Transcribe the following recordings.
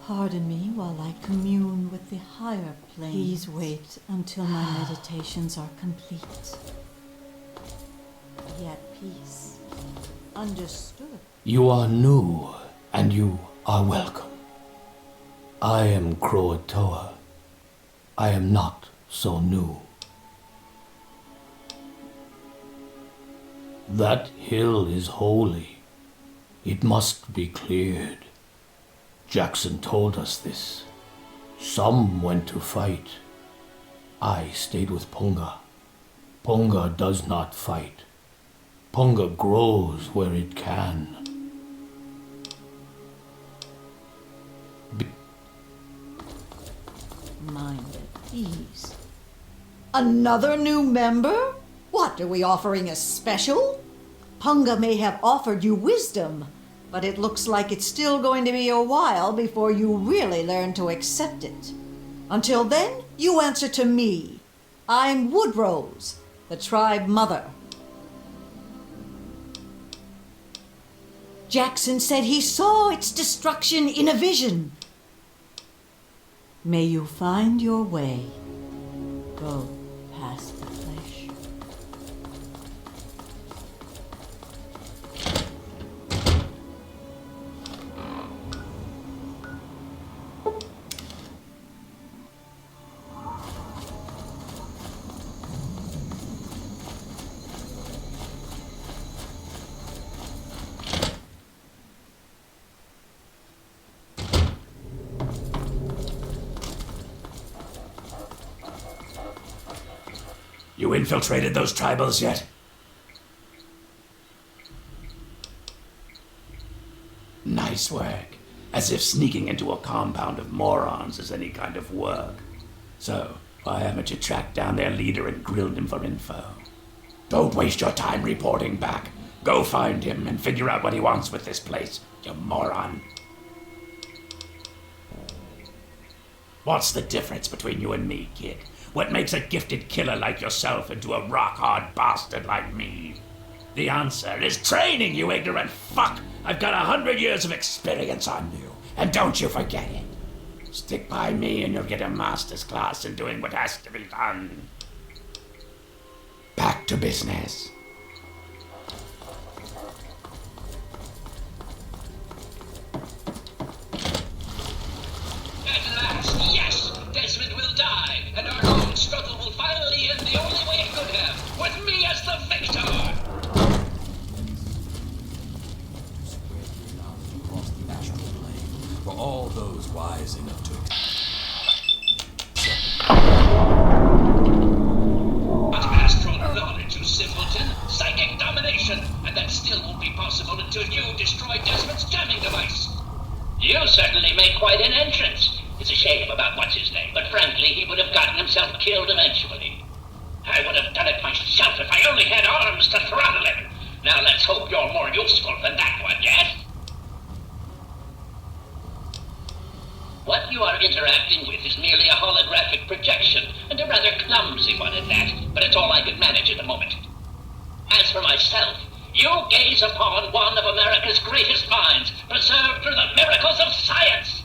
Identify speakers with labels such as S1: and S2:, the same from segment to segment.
S1: Pardon me while I commune with the higher plane. Please wait until my meditations are complete. Be at peace. Understood.
S2: You are new, and you are welcome. I am Croatoa. I am not so new. That hill is holy. It must be cleared. Jackson told us this. Some went to fight. I stayed with Punga. Punga does not fight. Punga grows where it can.
S1: Mind at ease.
S3: Another new member? What, are we offering a special? Punga may have offered you wisdom, but it looks like it's still going to be a while before you really learn to accept it. Until then, you answer to me. I'm Woodrose, the tribe mother. Jackson said he saw its destruction in a vision.
S1: May you find your way. Go past the flesh.
S4: You infiltrated those tribals yet? Nice work. As if sneaking into a compound of morons is any kind of work. So, why haven't you tracked down their leader and grilled him for info? Don't waste your time reporting back. Go find him and figure out what he wants with this place, you moron. What's the difference between you and me, kid? What makes a gifted killer like yourself into a rock-hard bastard like me? The answer is training, you ignorant fuck! I've got 100 years of experience on you, and don't you forget it. Stick by me and you'll get a master's class in doing what has to be done. Back to business.
S5: At last, yes! Desmond will die, and our long struggle will finally end the only way it could have, with me as the victor!
S6: Across the astral plane, for all those wise enough to
S5: But astral knowledge, you simpleton! Psychic domination! And that still won't be possible until you destroy Desmond's jamming device! You certainly make quite an entrance. It's a shame about what's-his-name, but frankly, he would have gotten himself killed eventually. I would have done it myself if I only had arms to throttle him. Now let's hope you're more useful than that one, yes? What you are interacting with is merely a holographic projection, and a rather clumsy one at that, but it's all I could manage at the moment. As for myself, you gaze upon one of America's greatest minds, preserved through the miracles of science.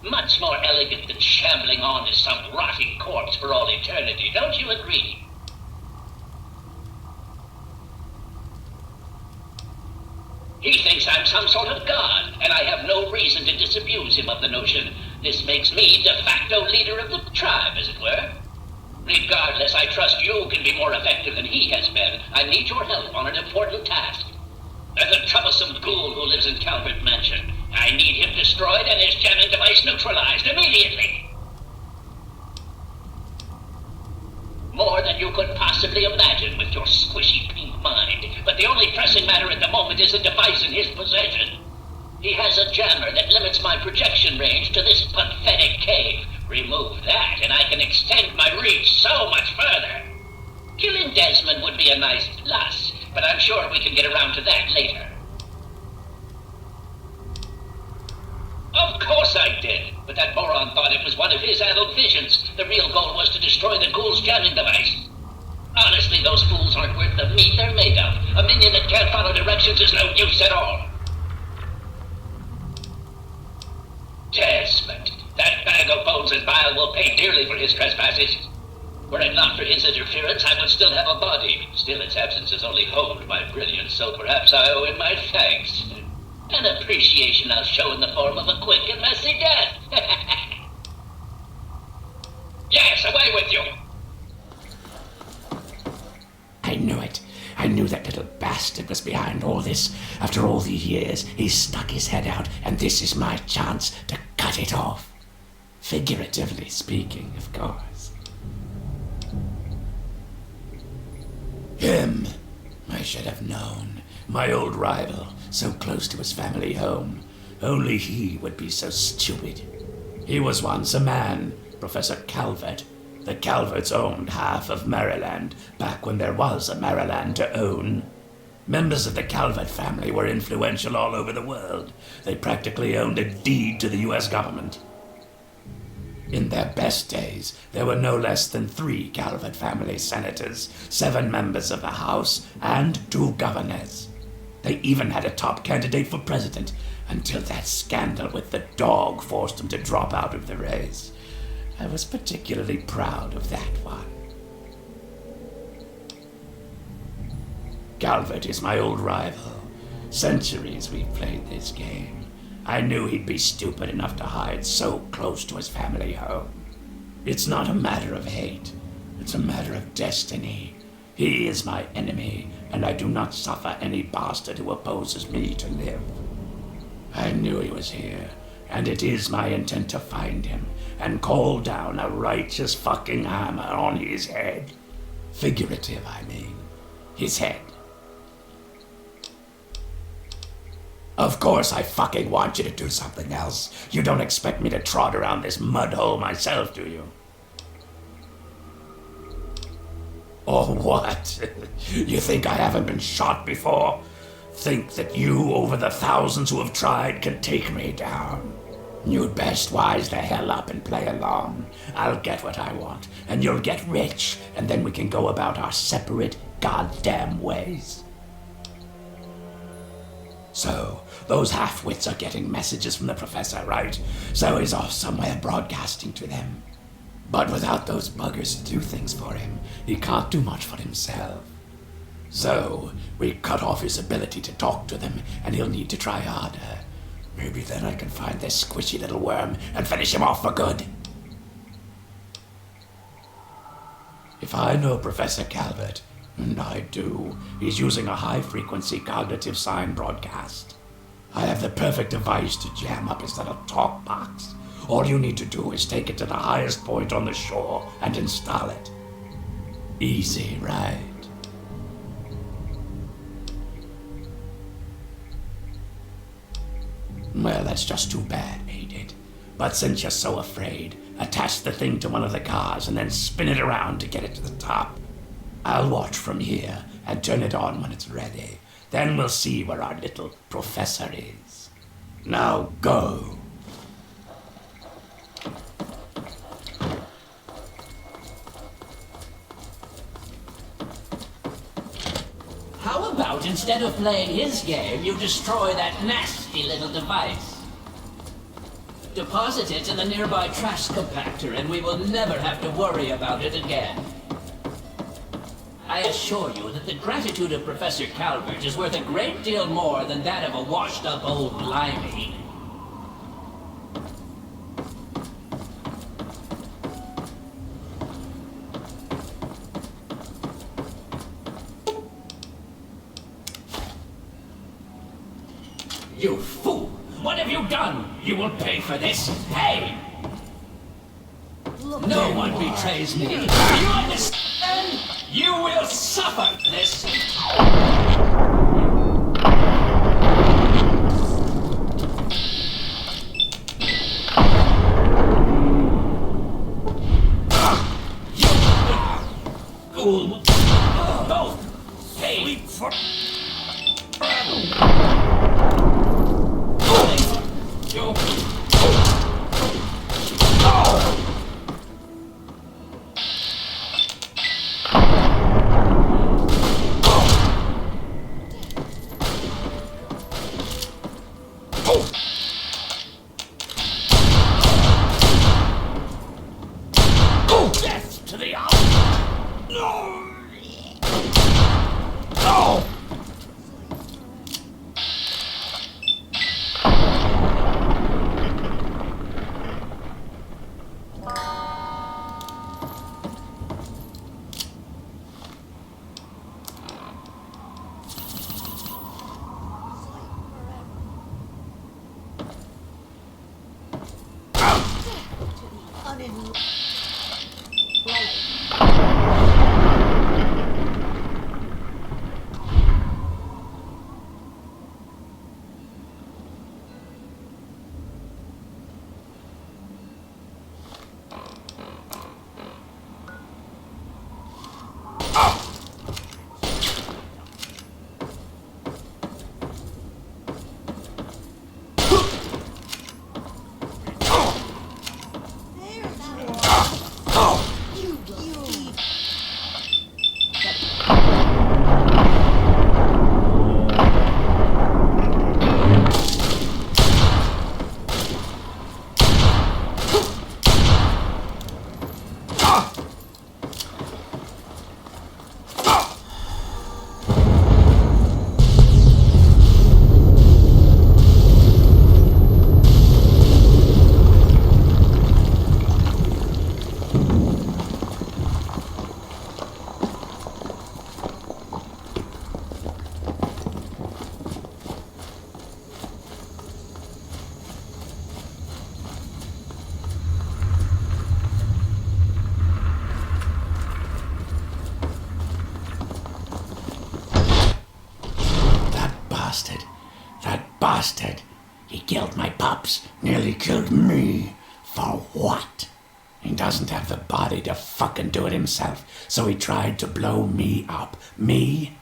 S5: Much more elegant than shambling on as some rotting corpse for all eternity, don't you agree? He thinks I'm some sort of god, and I have no reason to disabuse him of the notion. This makes me de facto leader of the tribe, as it were. Regardless, I trust you can be more effective than he has been. I need your help on an important task. There's a troublesome ghoul who lives in Calvert Mansion. I need him destroyed and his jamming device neutralized immediately. More than you could possibly imagine with your squishy pink mind. But the only pressing matter at the moment is the device in his possession. He has a jammer that limits my projection range to this pathetic cave. Remove that and I can extend my reach so much further. Killing Desmond would be a nice plus, but I'm sure we can get around to that later. Of course I did, but that moron thought it was one of his adult visions. The real goal was to destroy the ghoul's jamming device. Honestly, those fools aren't worth the meat they're made of. A minion that can't follow directions is no use at all. Des, bastard Vile will pay dearly for his trespasses. Were it not for his interference, I would still have a body. Still, its absence has only honed my brilliance, so perhaps I owe him my thanks. An appreciation I'll show in the form of a quick and messy death. Yes, away with you!
S4: I knew it. I knew that little bastard was behind all this. After all these years, he's stuck his head out, and this is my chance to cut it off. Figuratively speaking, of course. Him. I should have known. My old rival, so close to his family home. Only he would be so stupid. He was once a man, Professor Calvert. The Calverts owned half of Maryland, back when there was a Maryland to own. Members of the Calvert family were influential all over the world. They practically owned a deed to the U.S. government. In their best days, there were no less than 3 Calvert family senators, 7 members of the House, and 2 governors. They even had a top candidate for president, until that scandal with the dog forced them to drop out of the race. I was particularly proud of that one. Calvert is my old rival. Centuries we've played this game. I knew he'd be stupid enough to hide so close to his family home. It's not a matter of hate. It's a matter of destiny. He is my enemy, and I do not suffer any bastard who opposes me to live. I knew he was here, and it is my intent to find him and call down a righteous fucking hammer on his head. Figurative, I mean. His head. Of course I fucking want you to do something else. You don't expect me to trot around this mud hole myself, do you? Or what? You think I haven't been shot before? Think that you, over the thousands who have tried, can take me down? You'd best wise the hell up and play along. I'll get what I want, and you'll get rich, and then we can go about our separate goddamn ways. So, those half-wits are getting messages from the professor, right? So he's off somewhere broadcasting to them. But without those buggers to do things for him, he can't do much for himself. So, we cut off his ability to talk to them, and he'll need to try harder. Maybe then I can find this squishy little worm and finish him off for good. If I know Professor Calvert, and I do, he's using a high-frequency cognitive sign broadcast. I have the perfect device to jam up his little talk box. All you need to do is take it to the highest point on the shore and install it. Easy, right? Well, that's just too bad, ain't it? But since you're so afraid, attach the thing to one of the cars and then spin it around to get it to the top. I'll watch from here and turn it on when it's ready. Then we'll see where our little professor is. Now go.
S5: How about instead of playing his game, you destroy that nasty little device? Deposit it in the nearby trash compactor and we will never have to worry about it again. I assure you that the gratitude of Professor Calvert is worth a great deal more than that of a washed-up old limey. You fool! What have you done? You will pay for this. Hey! No one betrays me. You understand? You will suffer this. Fool! Both pay for.
S3: done in life.
S4: That bastard. He killed my pups, nearly killed me. For what? He doesn't have the body to fucking do it himself, so he tried to blow me up. Me?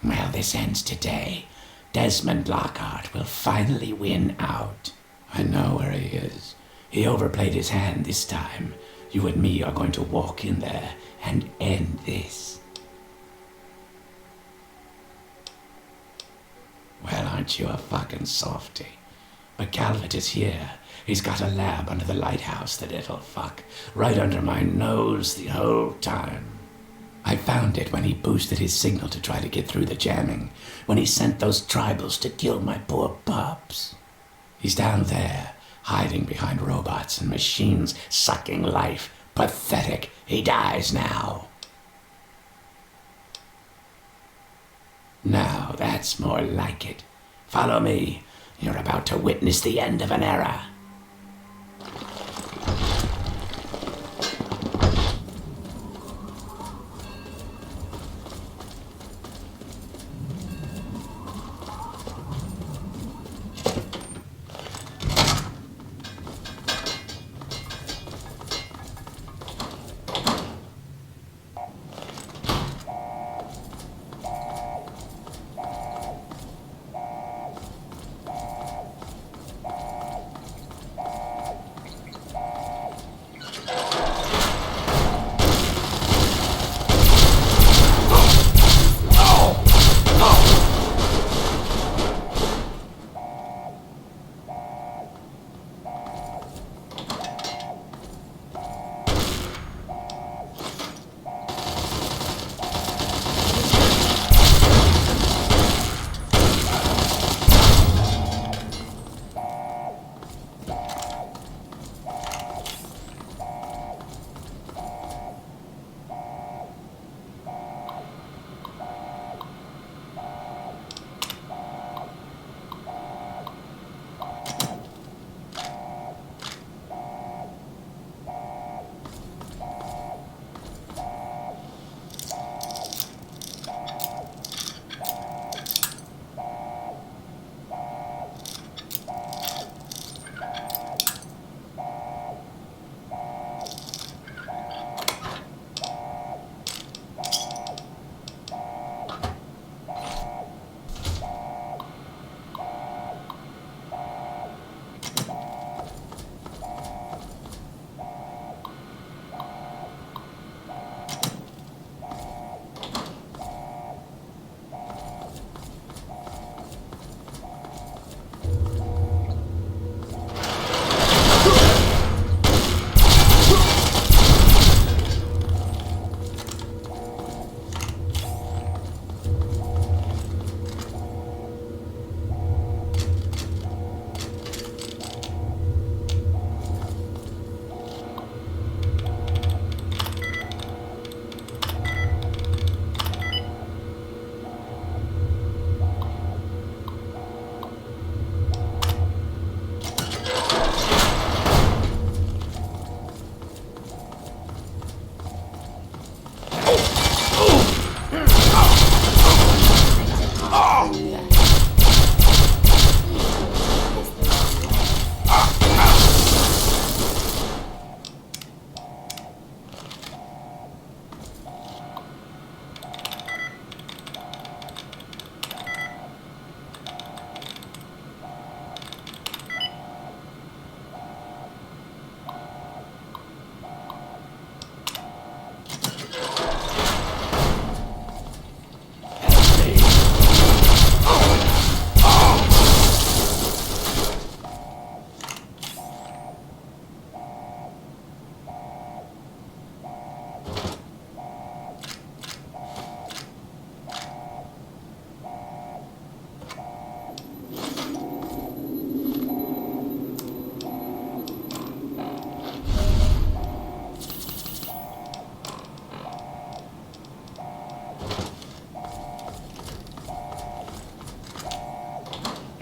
S4: Well, this ends today. Desmond Lockhart will finally win out. I know where he is. He overplayed his hand this time. You and me are going to walk in there and end this. Well, aren't you a fucking softy? But Calvert is here. He's got a lab under the lighthouse, the little fuck. Right under my nose the whole time. I found it when he boosted his signal to try to get through the jamming. When he sent those tribals to kill my poor pups. He's down there, hiding behind robots and machines, sucking life. Pathetic. He dies now. Now that's more like it. Follow me. You're about to witness the end of an era.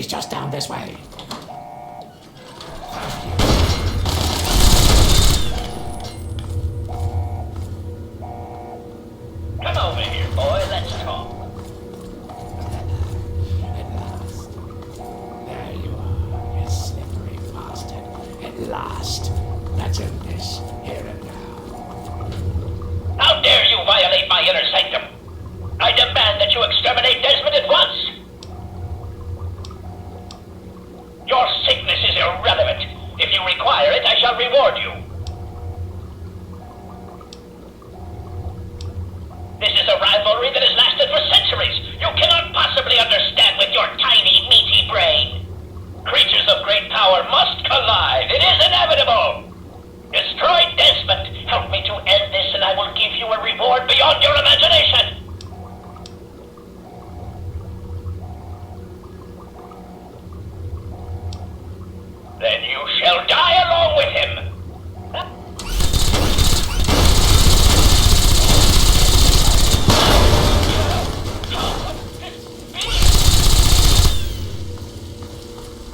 S4: He's just down this way.
S5: Come over here, boy. Let's talk.
S4: At last. There you are, you slippery bastard. At last. Let's end this here and now.
S5: How dare you violate my inner sanctum? I demand that you exterminate Desmond at once. Your sickness is irrelevant. If you require it, I shall reward you. This is a rivalry that has lasted for centuries. You cannot possibly understand with your tiny, meaty brain. Creatures of great power must collide. It is inevitable. Destroy Desmond. Help me to end this and I will give you a reward beyond your imagination. Then you shall die along with him.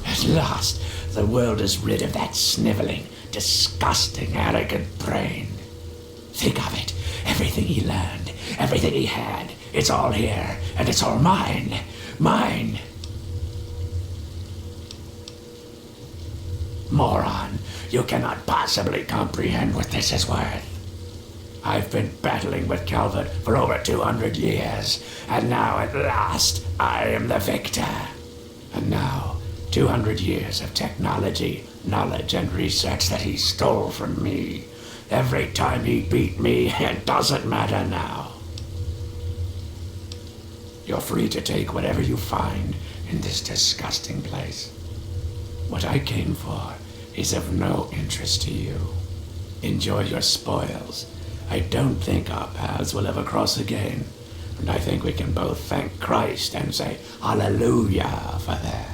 S4: At last, the world is rid of that sniveling, disgusting, arrogant brain. Think of it. Everything he learned, everything he had, it's all here, and it's all mine. Mine. Moron, you cannot possibly comprehend what this is worth. I've been battling with Calvert for over 200 years, and now at last I am the victor. And now, 200 years of technology, knowledge, and research that he stole from me. Every time he beat me, it doesn't matter now. You're free to take whatever you find in this disgusting place. What I came for is of no interest to you. Enjoy your spoils. I don't think our paths will ever cross again, and I think we can both thank Christ and say hallelujah for that.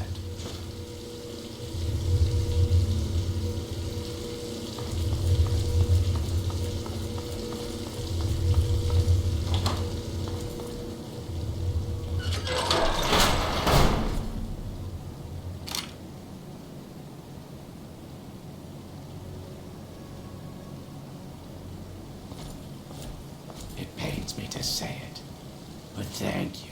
S4: It pains me to say it, but thank you.